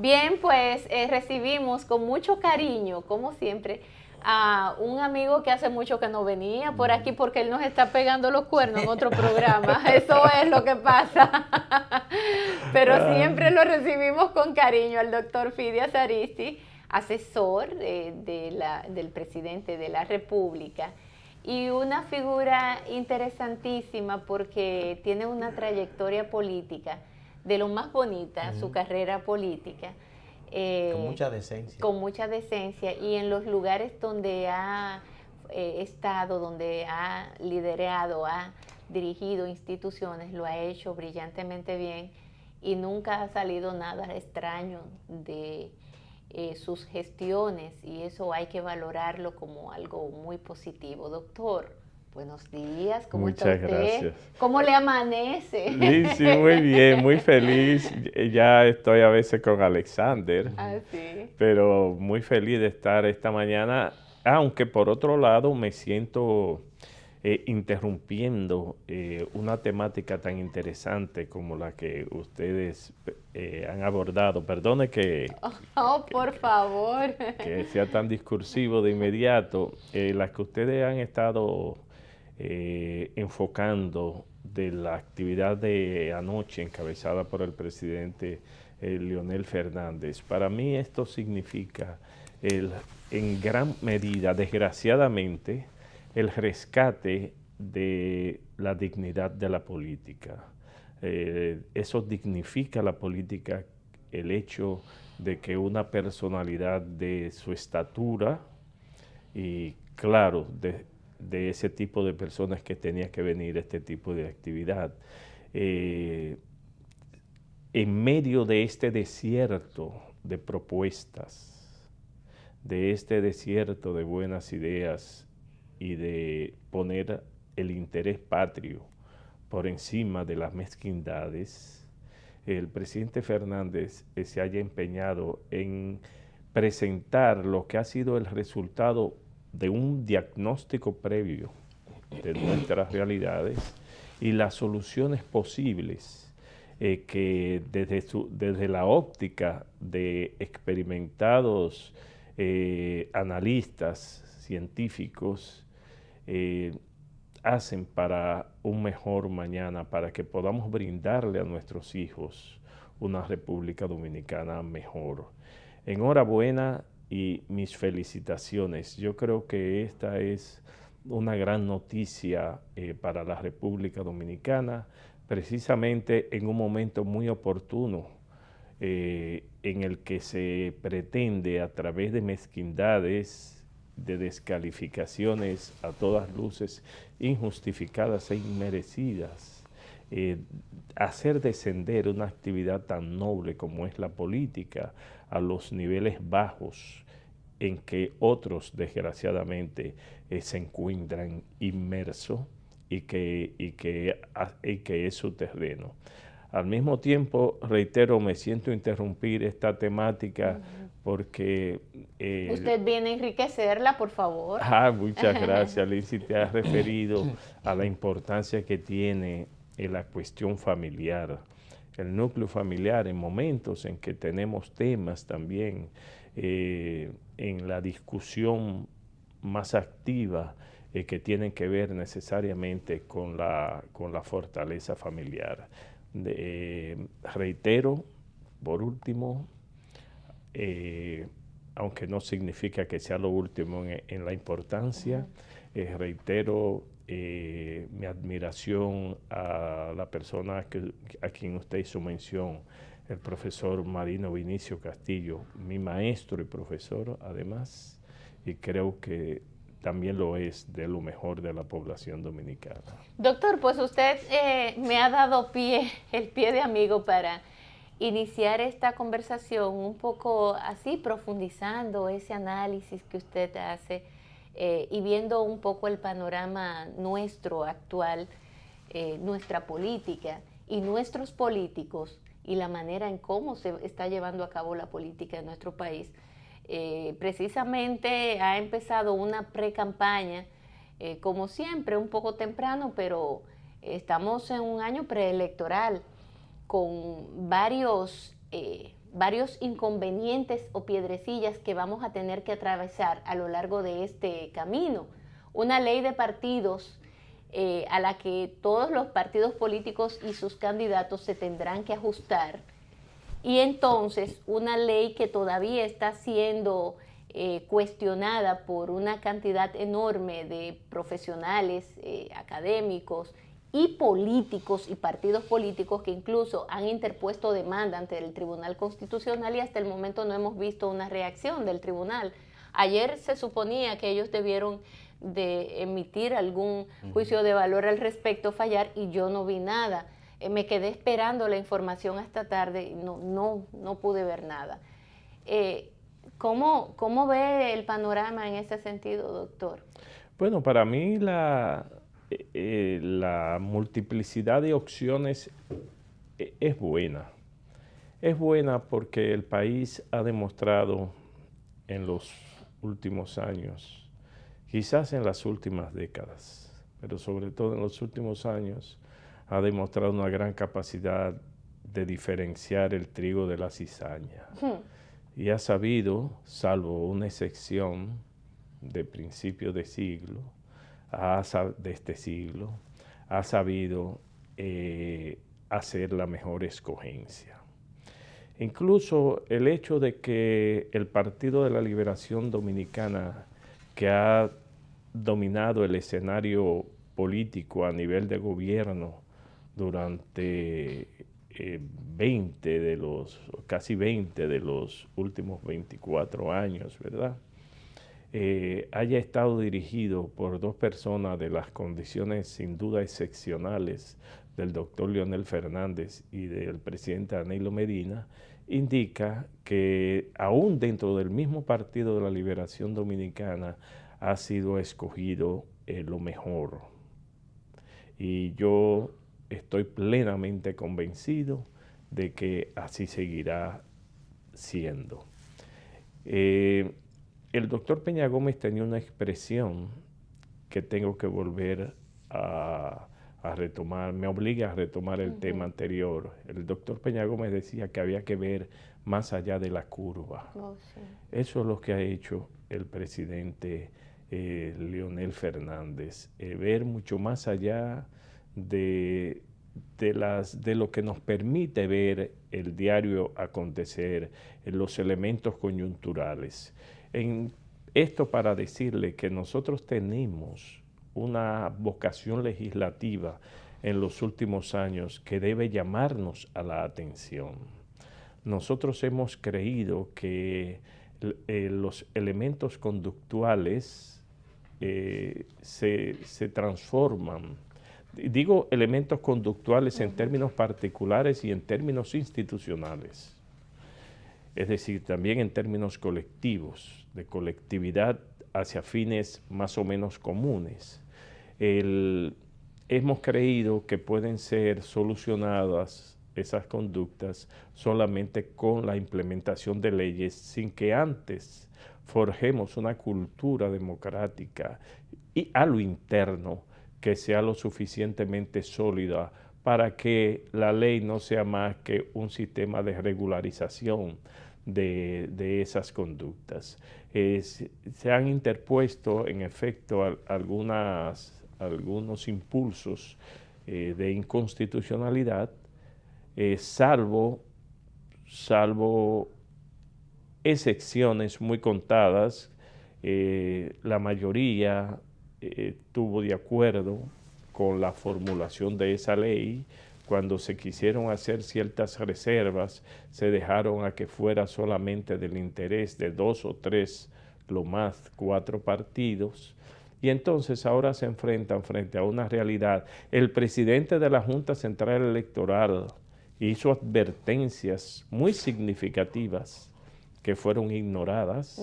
Bien, pues recibimos con mucho cariño, como siempre, a un amigo que hace mucho que no venía por aquí porque él nos está pegando los cuernos en otro programa. Eso es lo que pasa. Pero siempre lo recibimos con cariño al doctor Fidias Aristi, asesor del presidente de la República. Y una figura interesantísima porque tiene una trayectoria política de lo más bonita, su carrera política. Con mucha decencia. Con mucha decencia y en los lugares donde ha estado, donde ha liderado, ha dirigido instituciones, lo ha hecho brillantemente bien y nunca ha salido nada extraño de sus gestiones y eso hay que valorarlo como algo muy positivo. Doctor, buenos días, ¿cómo está Muchas usted? gracias. ¿Cómo le amanece? Sí, muy bien, muy feliz. Ya estoy a veces con Alexander, Ah, sí. pero muy feliz de estar esta mañana, aunque por otro lado me siento interrumpiendo una temática tan interesante como la que ustedes han abordado. Perdone Oh, por favor. que sea tan discursivo de inmediato. Las que ustedes han estado enfocando de la actividad de anoche encabezada por el presidente Leonel Fernández. Para mí esto significa en gran medida, desgraciadamente, el rescate de la dignidad de la política. Eso dignifica la política, el hecho de que una personalidad de su estatura y claro, de ese tipo de personas que tenía que venir a este tipo de actividad, eh, en medio de este desierto de propuestas, de este desierto de buenas ideas y de poner el interés patrio por encima de las mezquindades, el presidente Fernández se haya empeñado en presentar lo que ha sido el resultado de un diagnóstico previo de nuestras realidades y las soluciones posibles que desde la óptica de experimentados analistas científicos hacen para un mejor mañana, para que podamos brindarle a nuestros hijos una República Dominicana mejor. Enhorabuena y mis felicitaciones. Yo creo que esta es una gran noticia para la República Dominicana, precisamente en un momento muy oportuno en el que se pretende a través de mezquindades, de descalificaciones a todas luces injustificadas e inmerecidas, hacer descender una actividad tan noble como es la política a los niveles bajos en que otros desgraciadamente se encuentran inmersos y que es su terreno. Al mismo tiempo, reitero, me siento interrumpir esta temática porque... Usted viene a enriquecerla, por favor. Muchas gracias, Lizzy. Te has referido a la importancia que tiene en la cuestión familiar, el núcleo familiar en momentos en que tenemos temas también en la discusión más activa que tienen que ver necesariamente con la fortaleza familiar. Reitero, por último, aunque no significa que sea lo último en la importancia, reitero mi admiración a la persona a quien usted hizo mención, el profesor Marino Vinicio Castillo, mi maestro y profesor además, y creo que también lo es de lo mejor de la población dominicana. Doctor, pues usted me ha dado el pie de amigo para iniciar esta conversación un poco así, profundizando ese análisis que usted hace y viendo un poco el panorama nuestro actual, nuestra política y nuestros políticos y la manera en cómo se está llevando a cabo la política en nuestro país. Precisamente ha empezado una pre-campaña, como siempre, un poco temprano, pero estamos en un año preelectoral con varios varios inconvenientes o piedrecillas que vamos a tener que atravesar a lo largo de este camino. Una ley de partidos a la que todos los partidos políticos y sus candidatos se tendrán que ajustar, y entonces una ley que todavía está siendo cuestionada por una cantidad enorme de profesionales, académicos y políticos y partidos políticos que incluso han interpuesto demanda ante el Tribunal Constitucional, y hasta el momento no hemos visto una reacción del tribunal. Ayer se suponía que ellos debieron de emitir algún juicio de valor al respecto, fallar, y yo no vi nada. Me quedé esperando la información hasta tarde y no pude ver nada. ¿Cómo ve el panorama en ese sentido, doctor? Bueno, para mí la multiplicidad de opciones es buena. Es buena porque el país ha demostrado en los últimos años, quizás en las últimas décadas, pero sobre todo en los últimos años, ha demostrado una gran capacidad de diferenciar el trigo de la cizaña. Y ha sabido, salvo una excepción de principio de siglo, de este siglo, ha sabido hacer la mejor escogencia. Incluso el hecho de que el Partido de la Liberación Dominicana, que ha dominado el escenario político a nivel de gobierno durante casi 20 de los últimos 24 años, ¿verdad? Haya estado dirigido por dos personas de las condiciones sin duda excepcionales del doctor Leonel Fernández y del presidente Danilo Medina, indica que aún dentro del mismo Partido de la Liberación Dominicana ha sido escogido lo mejor. Y yo estoy plenamente convencido de que así seguirá siendo. El doctor Peña Gómez tenía una expresión que tengo que volver a retomar, me obliga a retomar el tema anterior. El doctor Peña Gómez decía que había que ver más allá de la curva. Sí. Eso es lo que ha hecho el presidente Leonel Fernández, ver mucho más allá de lo que nos permite ver el diario acontecer, los elementos coyunturales. Esto para decirle que nosotros tenemos una vocación legislativa en los últimos años que debe llamarnos a la atención. Nosotros hemos creído que los elementos conductuales se transforman. Digo elementos conductuales en términos particulares y en términos institucionales. Es decir, también en términos colectivos, de colectividad hacia fines más o menos comunes. Hemos creído que pueden ser solucionadas esas conductas solamente con la implementación de leyes, sin que antes forjemos una cultura democrática y a lo interno que sea lo suficientemente sólida para que la ley no sea más que un sistema de regularización de esas conductas. Se han interpuesto, en efecto, algunos impulsos de inconstitucionalidad, salvo excepciones muy contadas. La mayoría estuvo de acuerdo con la formulación de esa ley. Cuando se quisieron hacer ciertas reservas, se dejaron a que fuera solamente del interés de 2 o 3, lo más 4 partidos. Y entonces ahora se enfrentan frente a una realidad. El presidente de la Junta Central Electoral hizo advertencias muy significativas que fueron ignoradas,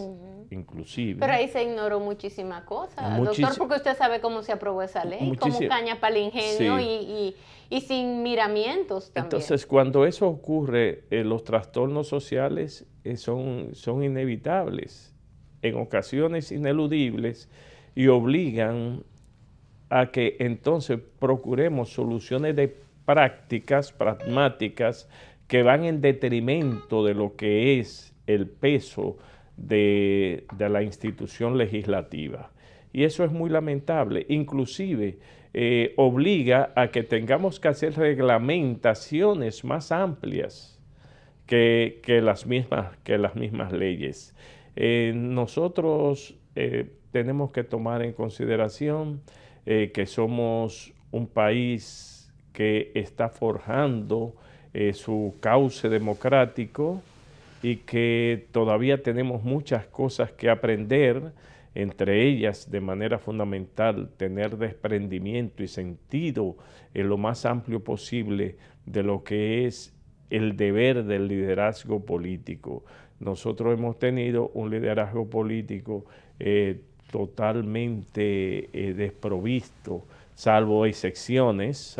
inclusive. Pero ahí se ignoró muchísimas cosas, doctor, porque usted sabe cómo se aprobó esa ley, como caña para el ingenio, sí. y sin miramientos también. Entonces, cuando eso ocurre, los trastornos sociales son inevitables, en ocasiones ineludibles, y obligan a que entonces procuremos soluciones de prácticas, pragmáticas, que van en detrimento de lo que es el peso de la institución legislativa. Y eso es muy lamentable. Inclusive obliga a que tengamos que hacer reglamentaciones más amplias que las mismas leyes. Nosotros tenemos que tomar en consideración que somos un país que está forjando su cauce democrático y que todavía tenemos muchas cosas que aprender, entre ellas, de manera fundamental, tener desprendimiento y sentido en lo más amplio posible de lo que es el deber del liderazgo político. Nosotros hemos tenido un liderazgo político totalmente desprovisto, salvo excepciones,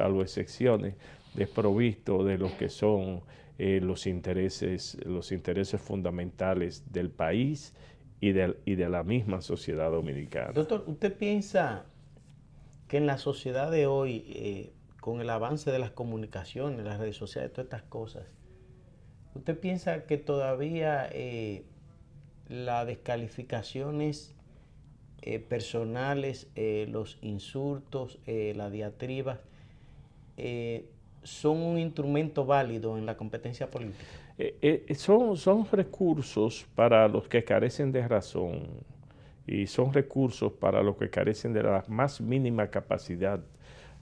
desprovisto de lo que son los intereses fundamentales del país y de la misma sociedad dominicana. Doctor, ¿usted piensa que en la sociedad de hoy, con el avance de las comunicaciones, las redes sociales, todas estas cosas, usted piensa que todavía las descalificaciones personales, los insultos, las diatribas, son un instrumento válido en la competencia política? Son recursos para los que carecen de razón y son recursos para los que carecen de la más mínima capacidad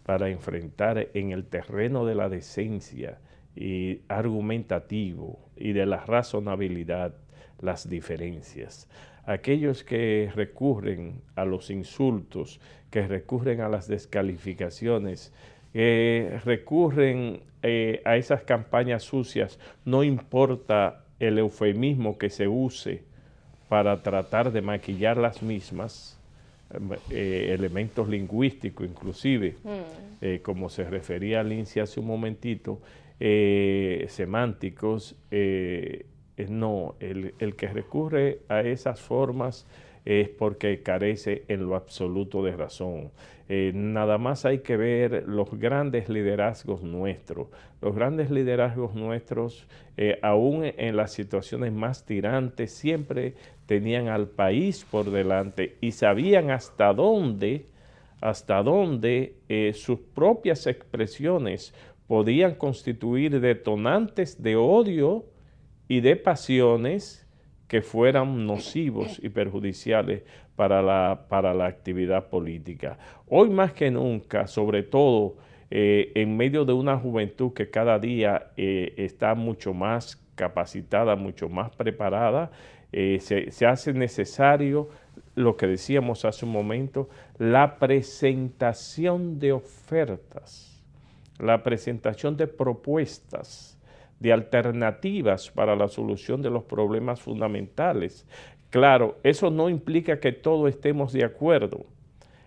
para enfrentar en el terreno de la decencia y argumentativo y de la razonabilidad las diferencias. Aquellos que recurren a los insultos, que recurren a las descalificaciones, recurren a esas campañas sucias, no importa el eufemismo que se use para tratar de maquillar las mismas, elementos lingüísticos inclusive, como se refería Lindsay hace un momentito, semánticos, no, el que recurre a esas formas es porque carece en lo absoluto de razón. Nada más hay que ver los grandes liderazgos nuestros. Los grandes liderazgos nuestros, aún en las situaciones más tirantes, siempre tenían al país por delante y sabían hasta dónde sus propias expresiones podían constituir detonantes de odio y de pasiones que fueran nocivos y perjudiciales para la actividad política. Hoy más que nunca, sobre todo en medio de una juventud que cada día está mucho más capacitada, mucho más preparada, se hace necesario, lo que decíamos hace un momento, la presentación de ofertas, la presentación de propuestas, de alternativas para la solución de los problemas fundamentales. Claro, eso no implica que todos estemos de acuerdo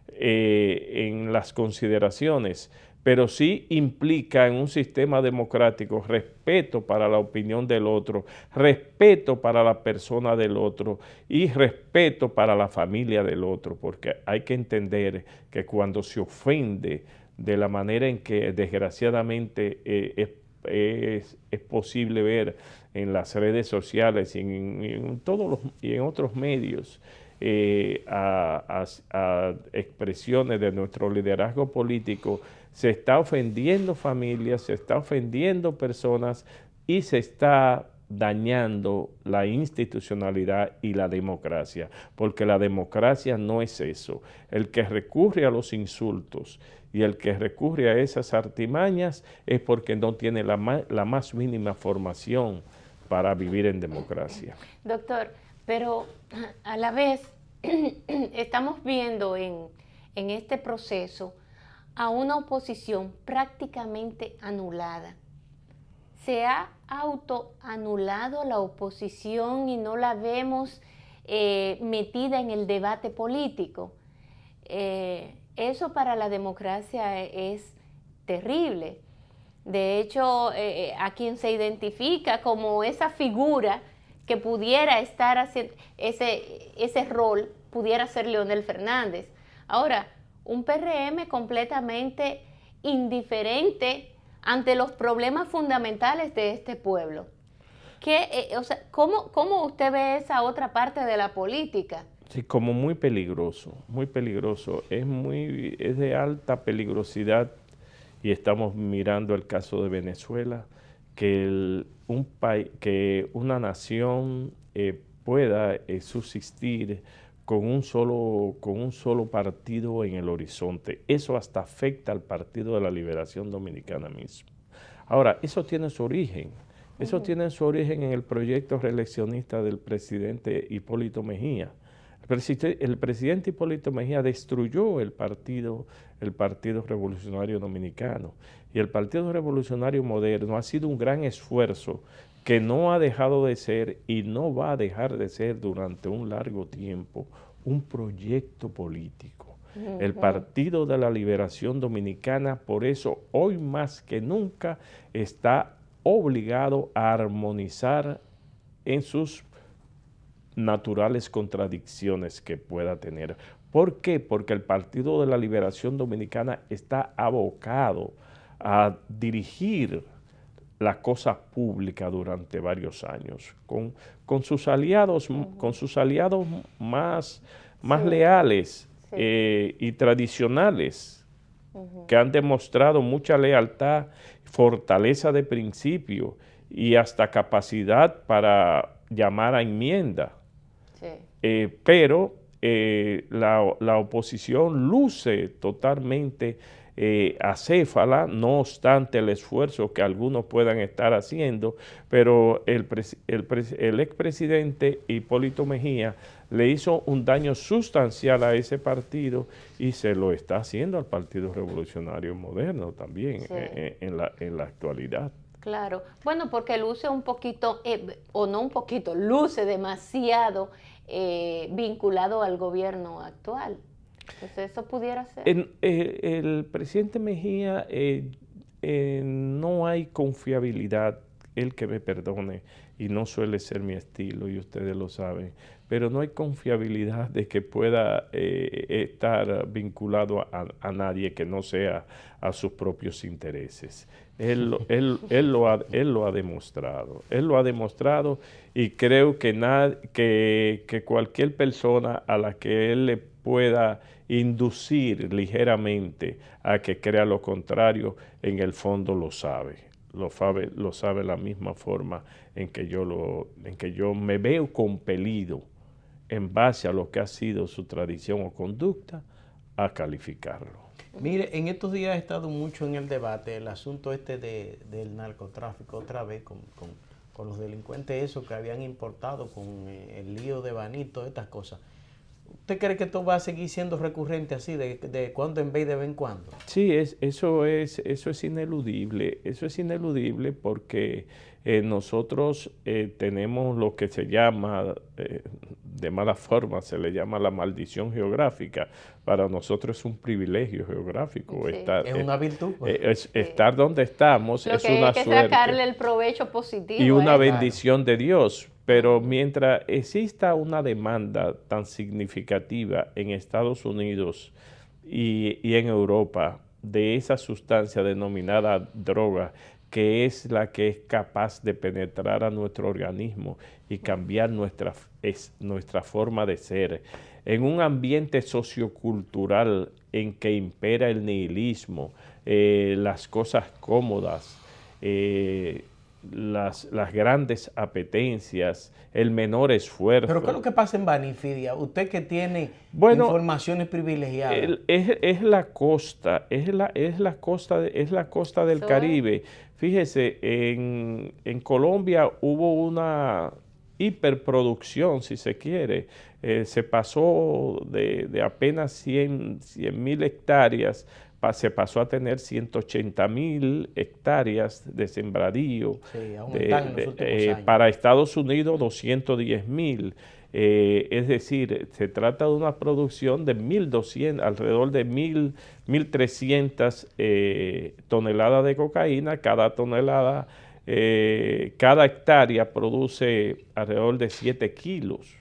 en las consideraciones, pero sí implica en un sistema democrático respeto para la opinión del otro, respeto para la persona del otro y respeto para la familia del otro, porque hay que entender que cuando se ofende de la manera en que desgraciadamente es posible ver en las redes sociales y en otros medios a expresiones de nuestro liderazgo político, se está ofendiendo familias, se está ofendiendo personas y se está dañando la institucionalidad y la democracia, porque la democracia no es eso. El que recurre a los insultos y el que recurre a esas artimañas es porque no tiene la más mínima formación para vivir en democracia. Doctor, pero a la vez estamos viendo en este proceso a una oposición prácticamente anulada. Se ha autoanulado la oposición y no la vemos metida en el debate político. Eso para la democracia es terrible. De hecho, a quien se identifica como esa figura que pudiera estar haciendo ese rol, pudiera ser Leonel Fernández. Ahora, un PRM completamente indiferente ante los problemas fundamentales de este pueblo. O sea, ¿cómo usted ve esa otra parte de la política? Sí, como muy peligroso, muy peligroso. Es de alta peligrosidad y estamos mirando el caso de Venezuela, que que una nación pueda subsistir con un solo partido en el horizonte. Eso hasta afecta al Partido de la Liberación Dominicana mismo. Ahora, eso tiene su origen. Eso tiene su origen en el proyecto reeleccionista del presidente Hipólito Mejía. El presidente Hipólito Mejía destruyó el Partido Revolucionario Dominicano, y el Partido Revolucionario Moderno ha sido un gran esfuerzo que no ha dejado de ser y no va a dejar de ser durante un largo tiempo un proyecto político. El Partido de la Liberación Dominicana, por eso hoy más que nunca está obligado a armonizar en sus naturales contradicciones que pueda tener. ¿Por qué? Porque el Partido de la Liberación Dominicana está abocado a dirigir la cosa pública durante varios años, con sus aliados más leales y tradicionales, que han demostrado mucha lealtad, fortaleza de principio y hasta capacidad para llamar a enmienda. Sí. Pero la oposición luce totalmente acéfala, no obstante el esfuerzo que algunos puedan estar haciendo, pero el expresidente Hipólito Mejía le hizo un daño sustancial a ese partido y se lo está haciendo al Partido Revolucionario Moderno también, sí, en la actualidad. Claro, bueno, porque luce un poquito, o no un poquito, luce demasiado vinculado al gobierno actual. Entonces eso pudiera ser. El presidente Mejía, no hay confiabilidad, él que me perdone, y no suele ser mi estilo y ustedes lo saben, pero no hay confiabilidad de que pueda estar vinculado a nadie que no sea a sus propios intereses. Él lo ha demostrado. Él lo ha demostrado y creo que cualquier persona a la que él le pueda inducir ligeramente a que crea lo contrario, en el fondo lo sabe. Lo sabe la misma forma en que yo me veo compelido, en base a lo que ha sido su tradición o conducta, a calificarlo. Mire, en estos días ha estado mucho en el debate el asunto del narcotráfico, otra vez con los delincuentes esos que habían importado, con el lío de Banito, estas cosas. ¿Usted cree que esto va a seguir siendo recurrente así, de cuando en vez en cuando? Sí, eso es ineludible. Eso es ineludible porque nosotros tenemos lo que se llama, de mala forma, se le llama la maldición geográfica. Para nosotros es un privilegio geográfico. Sí. Es una virtud. Estar donde estamos es una suerte. Lo que hay que sacarle el provecho positivo. Y una bendición de Dios. Pero mientras exista una demanda tan significativa en Estados Unidos y en Europa de esa sustancia denominada droga, que es la que es capaz de penetrar a nuestro organismo y cambiar nuestra forma de ser, en un ambiente sociocultural en que impera el nihilismo, las cosas cómodas, las grandes apetencias, el menor esfuerzo. ¿Pero qué es lo que pasa en Banifidia? Usted que tiene informaciones privilegiadas. Es la costa, es la costa del Caribe. Fíjese, en Colombia hubo una hiperproducción, si se quiere. Se pasó de apenas 100.000 hectáreas, se pasó a tener 180.000 hectáreas de sembradío. Sí, aumentan en los últimos años. Para Estados Unidos 210.000. Es decir, se trata de una producción de 1.200, alrededor de 1.300 toneladas de cocaína. Cada tonelada, cada hectárea produce alrededor de 7 kilos.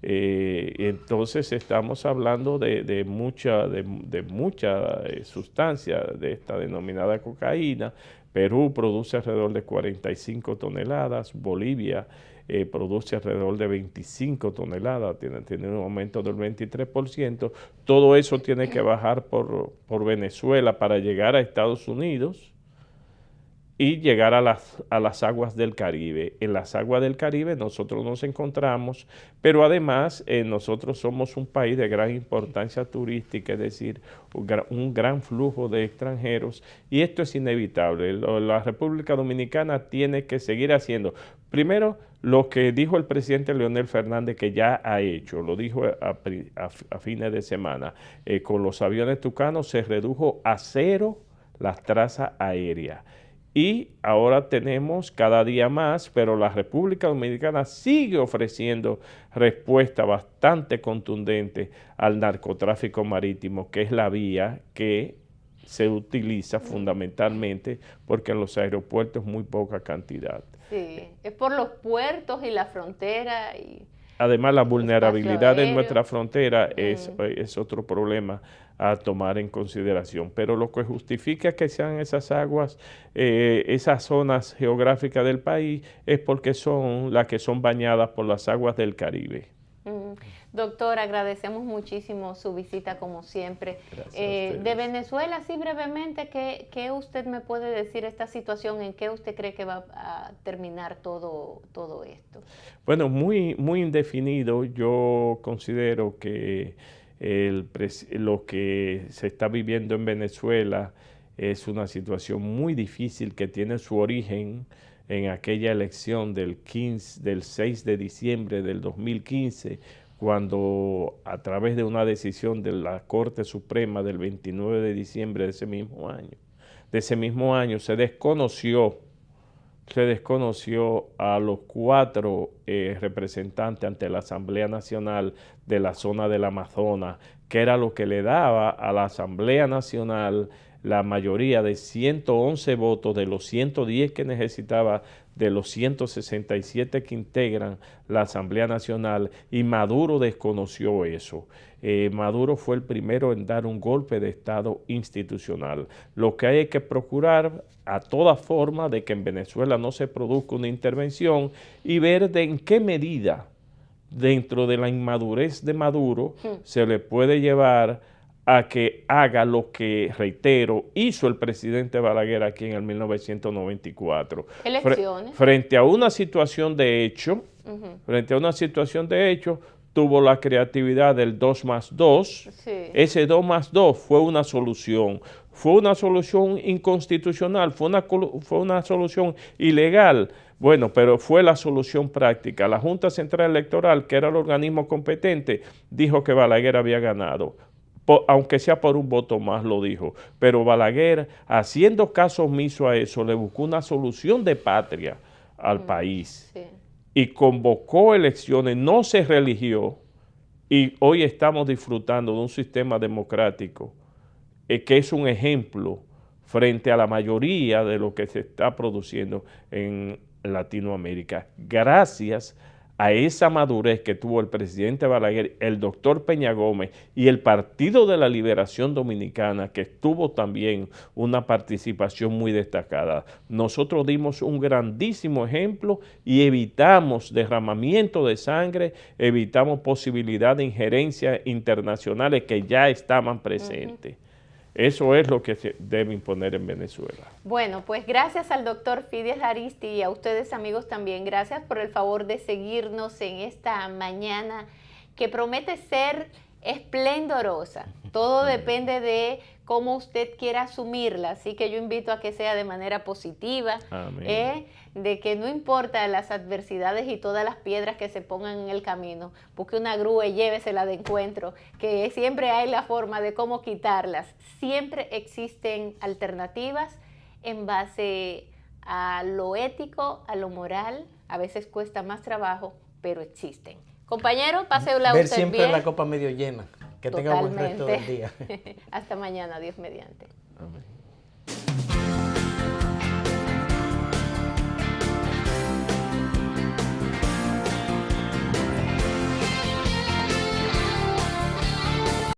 Entonces estamos hablando de mucha sustancia de esta denominada cocaína, Perú produce alrededor de 45 toneladas, Bolivia produce alrededor de 25 toneladas, tiene un aumento del 23%. Todo eso tiene que bajar por Venezuela para llegar a Estados Unidos y llegar a las aguas del Caribe. En las aguas del Caribe nosotros nos encontramos, pero además nosotros somos un país de gran importancia turística, es decir, un gran flujo de extranjeros, y esto es inevitable. La República Dominicana tiene que seguir haciendo, primero, lo que dijo el presidente Leonel Fernández, que ya ha hecho, lo dijo a fines de semana, con los aviones Tucano se redujo a cero las trazas aéreas. Y ahora tenemos cada día más, pero la República Dominicana sigue ofreciendo respuesta bastante contundente al narcotráfico marítimo, que es la vía que se utiliza fundamentalmente porque en los aeropuertos muy poca cantidad. Sí, es por los puertos y la frontera. Además, la vulnerabilidad de nuestra frontera es otro problema a tomar en consideración. Pero lo que justifica que sean esas aguas, esas zonas geográficas del país, es porque son las que son bañadas por las aguas del Caribe. Doctor, agradecemos muchísimo su visita como siempre. De Venezuela, así brevemente, ¿qué usted me puede decir esta situación? ¿En qué usted cree que va a terminar todo esto? Bueno, muy indefinido. Yo considero que lo que se está viviendo en Venezuela es una situación muy difícil que tiene su origen en aquella elección del 6 de diciembre del 2015, cuando a través de una decisión de la Corte Suprema del 29 de diciembre de ese mismo año, se desconoció a los 4 representantes ante la Asamblea Nacional de la zona del Amazonas, que era lo que le daba a la Asamblea Nacional la mayoría de 111 votos de los 110 que necesitaba, de los 167 que integran la Asamblea Nacional, y Maduro desconoció eso. Maduro fue el primero en dar un golpe de Estado institucional. Lo que hay que procurar a toda forma de que en Venezuela no se produzca una intervención y ver en qué medida dentro de la inmadurez de Maduro se le puede llevar a que haga lo que, reitero, hizo el presidente Balaguer aquí en el 1994. Elecciones. Frente a una situación de hecho, tuvo la creatividad del 2+2. Sí. Ese 2+2 fue una solución. Fue una solución inconstitucional, fue una solución ilegal. Bueno, pero fue la solución práctica. La Junta Central Electoral, que era el organismo competente, dijo que Balaguer había ganado. Aunque sea por un voto más, lo dijo. Pero Balaguer, haciendo caso omiso a eso, le buscó una solución de patria al país. Sí. Y convocó elecciones, no se religió, y hoy estamos disfrutando de un sistema democrático que es un ejemplo frente a la mayoría de lo que se está produciendo en Latinoamérica. Gracias a esa madurez que tuvo el presidente Balaguer, el doctor Peña Gómez y el Partido de la Liberación Dominicana, que tuvo también una participación muy destacada. Nosotros dimos un grandísimo ejemplo y evitamos derramamiento de sangre, evitamos posibilidad de injerencias internacionales que ya estaban presentes. Eso es lo que se debe imponer en Venezuela. Bueno, pues gracias al doctor Fides Aristi y a ustedes, amigos, también. Gracias por el favor de seguirnos en esta mañana que promete ser esplendorosa. Todo depende de cómo usted quiera asumirla, así que yo invito a que sea de manera positiva, de que no importa las adversidades y todas las piedras que se pongan en el camino, busque una grúa y llévesela de encuentro, que siempre hay la forma de cómo quitarlas. Siempre existen alternativas en base a lo ético, a lo moral. A veces cuesta más trabajo, pero existen. Compañero, pásela ver usted siempre bien. La copa medio llena. Que tenga buen resto del día. Hasta mañana, Dios mediante. Amén.